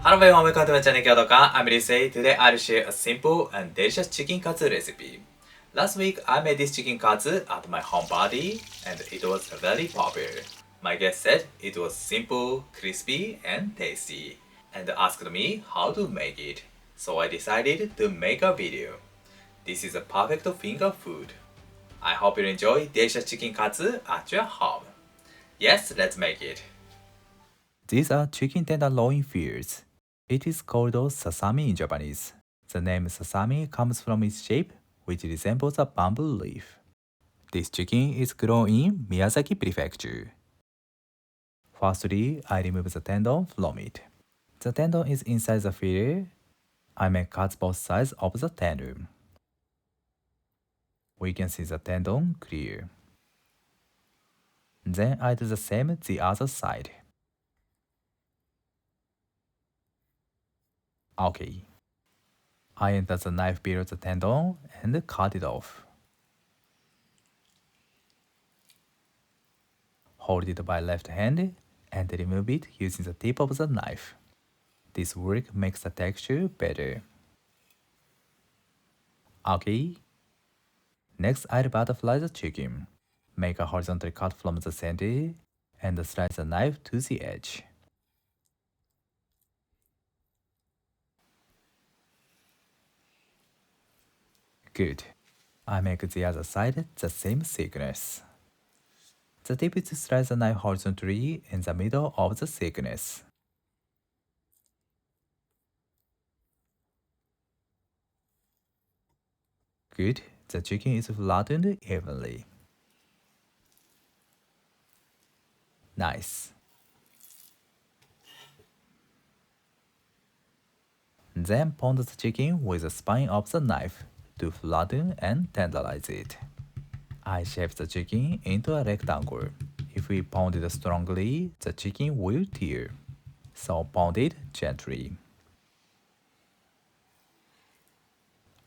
Hello everyone, welcome to my channel Ketchup. I'm Ryusei. Today I'll share a simple and delicious chicken katsu recipe. Last week I made this chicken katsu at my home party and it was very popular. My guest said it was simple, crispy and tasty and asked me how to make it. So I decided to make a video. This is a perfect finger food. I hope you enjoy delicious chicken katsu at your home. Yes, let's make it. These are chicken tenderloin fillets. It is called sasami in Japanese. The name sasami comes from its shape, which resembles a bamboo leaf. This chicken is grown in Miyazaki Prefecture. Firstly, I remove the tendon from it. The tendon is inside the fillet. I may cut both sides of the tendon. We can see the tendon clear. Then I do the same the other side. Okay. I enter the knife below the tendon and cut it off. Hold it by left hand and remove it using the tip of the knife. This work makes the texture better. Okay. Next, I'll butterfly the chicken. Make a horizontal cut from the center and slice the knife to the edge. Good. I make the other side the same thickness. The tip is to slice the knife horizontally in the middle of the thickness. Good. The chicken is flattened evenly. Nice. Then pound the chicken with the spine of the knife to flatten and tenderize it. I shape the chicken into a rectangle. If we pound it strongly, the chicken will tear. So pound it gently.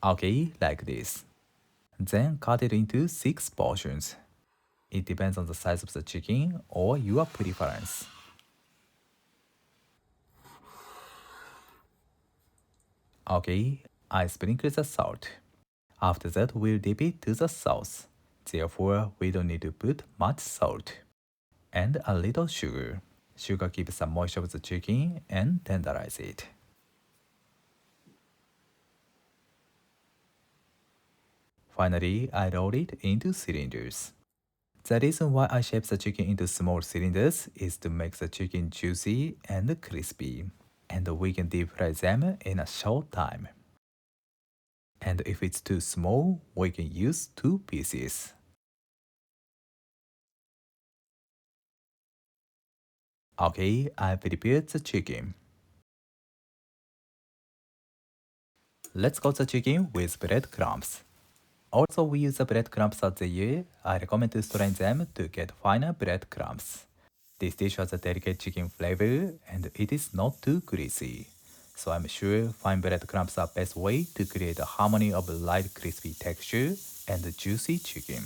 Okay, like this. Then cut it into 6 portions. It depends on the size of the chicken or your preference. Okay, I sprinkle the salt. After that, we'll dip it to the sauce. Therefore, we don't need to put much salt. And a little sugar. Sugar keeps the moisture of the chicken and tenderize it. Finally, I roll it into cylinders. The reason why I shape the chicken into small cylinders is to make the chicken juicy and crispy, and we can deep fry them in a short time. And if it's too small, we can use 2 pieces. Okay, I prepared the chicken. Let's coat the chicken with breadcrumbs. Also, we use the breadcrumbs at the year. I recommend to strain them to get finer breadcrumbs. This dish has a delicate chicken flavor and it is not too greasy. So I'm sure fine breadcrumbs are best way to create a harmony of light crispy texture and juicy chicken.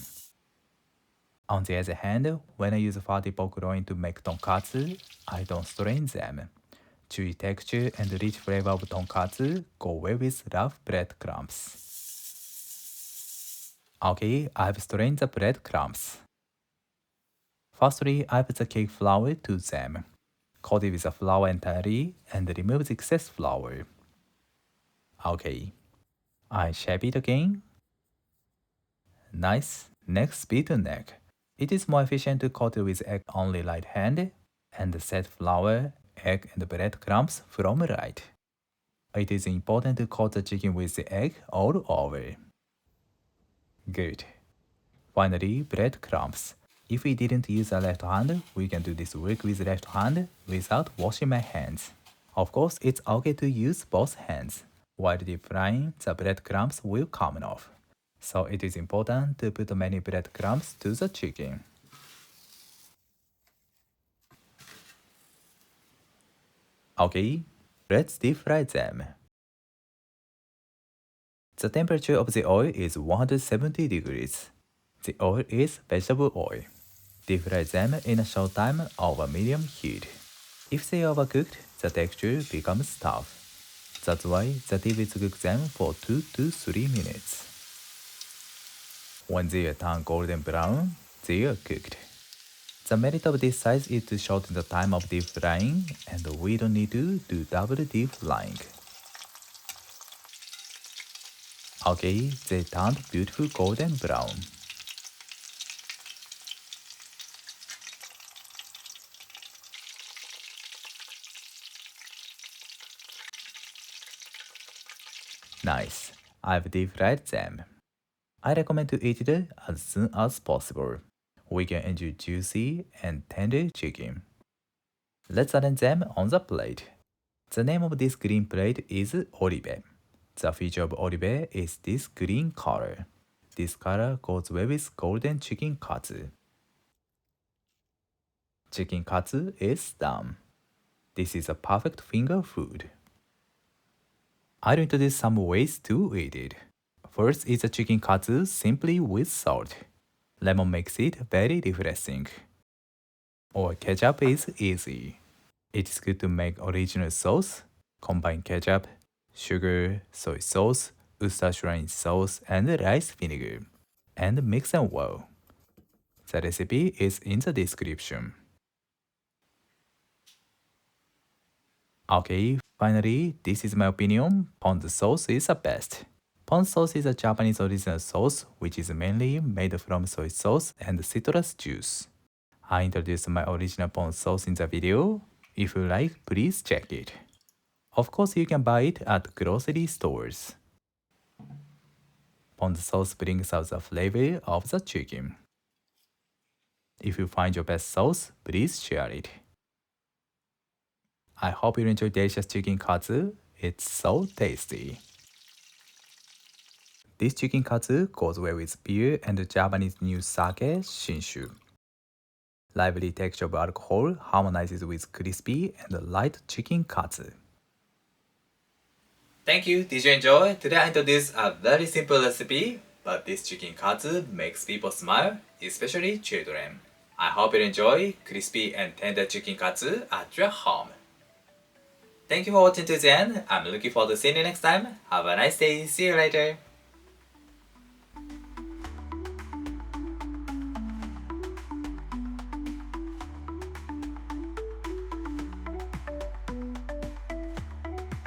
On the other hand, when I use fatty pork loin to make tonkatsu, I don't strain them. Chewy texture and rich flavor of tonkatsu go well with rough breadcrumbs. Okay, I've strained the breadcrumbs. Firstly, I put the cake flour to them. Coat it with the flour entirely and remove the excess flour. Okay, I shape it again. Nice. Next, beat the egg. It is more efficient to coat it with egg only right hand and set flour, egg and breadcrumbs from right. It is important to coat the chicken with the egg all over. Good. Finally, breadcrumbs. If we didn't use a left hand, we can do this work with left hand without washing my hands. Of course, it's okay to use both hands. While deep frying, the breadcrumbs will come off. So it is important to put many breadcrumbs to the chicken. Okay, let's deep fry them. The temperature of the oil is 170 degrees. The oil is vegetable oil. Deep fry them in a short time over medium heat. If they are overcooked, the texture becomes tough. That's why the tip is to cook them for 2 to 3 minutes. When they turn golden brown, they are cooked. The merit of this size is to shorten the time of deep frying, and we don't need to do double deep frying. Okay, they turned beautiful golden brown. Nice, I've deep fried them. I recommend to eat it as soon as possible. We can enjoy juicy and tender chicken. Let's arrange them on the plate. The name of this green plate is olive. The feature of olive is this green color. This color goes well with golden chicken katsu. Chicken katsu is done. This is a perfect finger food. I'll introduce some ways to eat it. First is a chicken katsu simply with salt. Lemon makes it very refreshing. Or ketchup is easy. It is good to make original sauce. Combine ketchup, sugar, soy sauce, Worcestershire sauce, and rice vinegar, and mix them well. The recipe is in the description. Okay, finally, this is my opinion. Ponzu sauce is the best. Ponzu sauce is a Japanese original sauce which is mainly made from soy sauce and citrus juice. I introduced my original ponzu sauce in the video. If you like, please check it. Of course, you can buy it at grocery stores. Ponzu sauce brings out the flavor of the chicken. If you find your best sauce, please share it. I hope you enjoy delicious chicken katsu. It's so tasty. This chicken katsu goes well with beer and the Japanese new sake, shinshu. Lively texture of alcohol harmonizes with crispy and light chicken katsu. Thank you. Did you enjoy? Today I introduced a very simple recipe, but this chicken katsu makes people smile, especially children. I hope you enjoy crispy and tender chicken katsu at your home. Thank you for watching to the end. I'm looking forward to seeing you next time. Have a nice day. See you later.